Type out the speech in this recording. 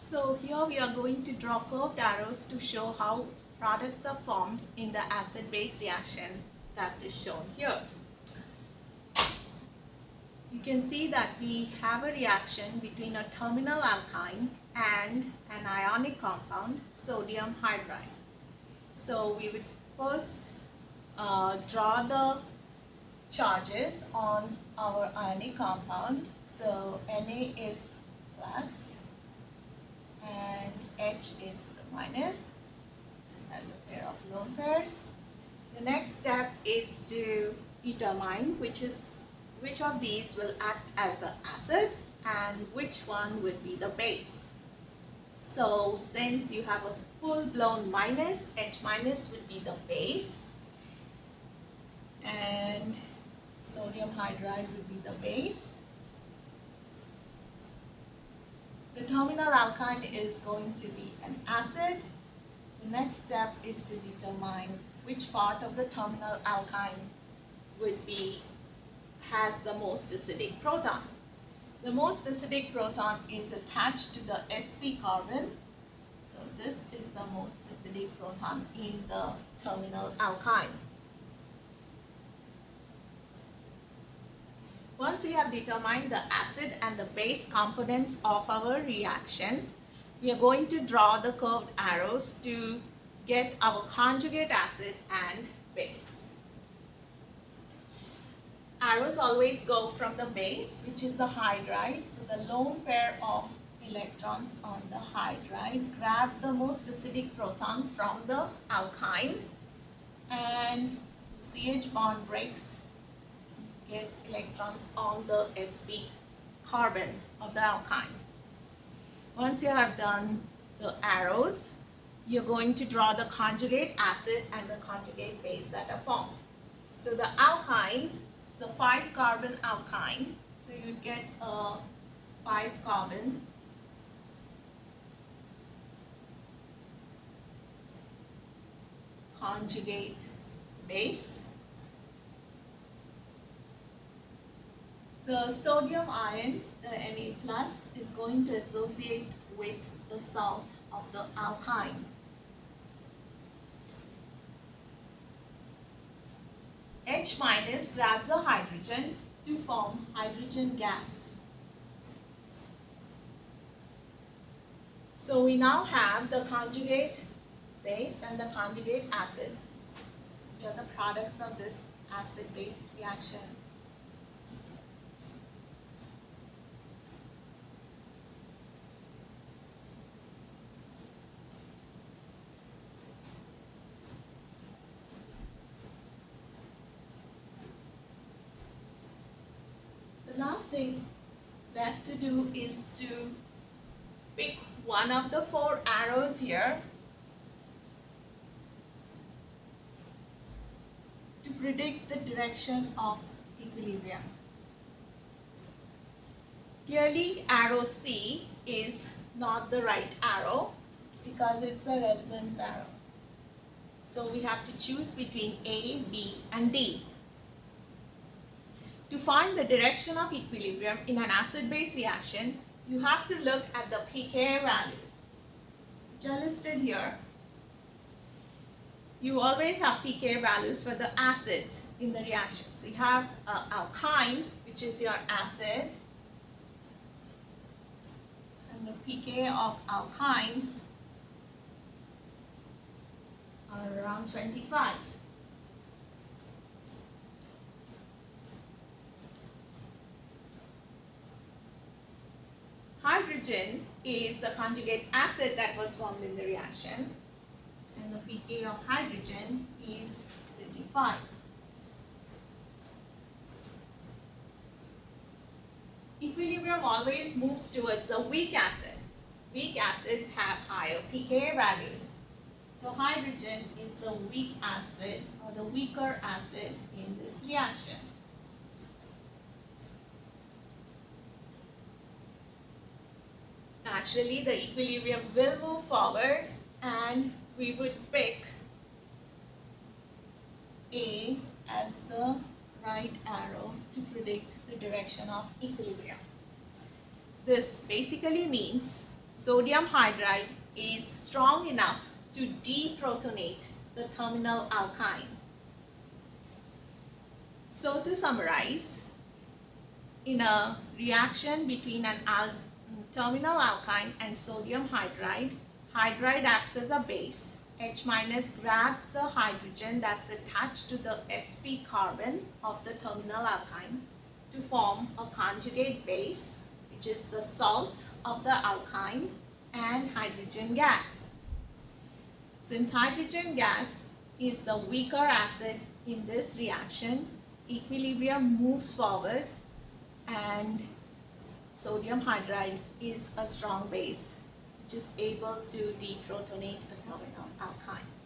So here we are going to draw curved arrows to show how products are formed in the acid-base reaction that is shown here. You can see that we have a reaction between a terminal alkyne and an ionic compound, sodium hydride. So we would first draw the charges on our ionic compound. So Na is plus and H is the minus. This has a pair of lone pairs. The next step is to determine which of these will act as an acid and which one would be the base. So since you have a full-blown minus, H minus would be the base and sodium hydride would be the base. The terminal alkyne is going to be an acid. The next step is to determine which part of the terminal alkyne has the most acidic proton. The most acidic proton is attached to the sp carbon. So this is the most acidic proton in the terminal alkyne. Once we have determined the acid and the base components of our reaction, we are going to draw the curved arrows to get our conjugate acid and base. Arrows always go from the base, which is the hydride. So the lone pair of electrons on the hydride grab the most acidic proton from the alkyne and CH bond breaks, get electrons on the sp carbon of the alkyne. Once you have done the arrows, you're going to draw the conjugate acid and the conjugate base that are formed. So the alkyne is a 5-carbon alkyne, so you get a 5-carbon conjugate base. The sodium ion, the Na plus, is going to associate with the salt of the alkyne. H minus grabs a hydrogen to form hydrogen gas. So we now have the conjugate base and the conjugate acids, which are the products of this acid-base reaction. The last thing left to do is to pick one of the 4 arrows here to predict the direction of equilibrium. Clearly, arrow C is not the right arrow because it's a resonance arrow. So we have to choose between A, B and D. To find the direction of equilibrium in an acid-base reaction, you have to look at the pKa values, which are listed here. You always have pKa values for the acids in the reaction. So you have alkyne, which is your acid, and the pKa of alkynes are around 25. Hydrogen is the conjugate acid that was formed in the reaction, and the pKa of hydrogen is 35. Equilibrium always moves towards the weak acid. Weak acids have higher pKa values. So hydrogen is the weak acid or the weaker acid in this reaction. Naturally, the equilibrium will move forward and we would pick A as the right arrow to predict the direction of equilibrium. This basically means sodium hydride is strong enough to deprotonate the terminal alkyne. So to summarize, in a reaction between an terminal alkyne and sodium hydride, hydride acts as a base. H- grabs the hydrogen that's attached to the sp carbon of the terminal alkyne to form a conjugate base, which is the salt of the alkyne and hydrogen gas. Since hydrogen gas is the weaker acid in this reaction, equilibrium moves forward and sodium hydride is a strong base which is able to deprotonate a terminal alkyne.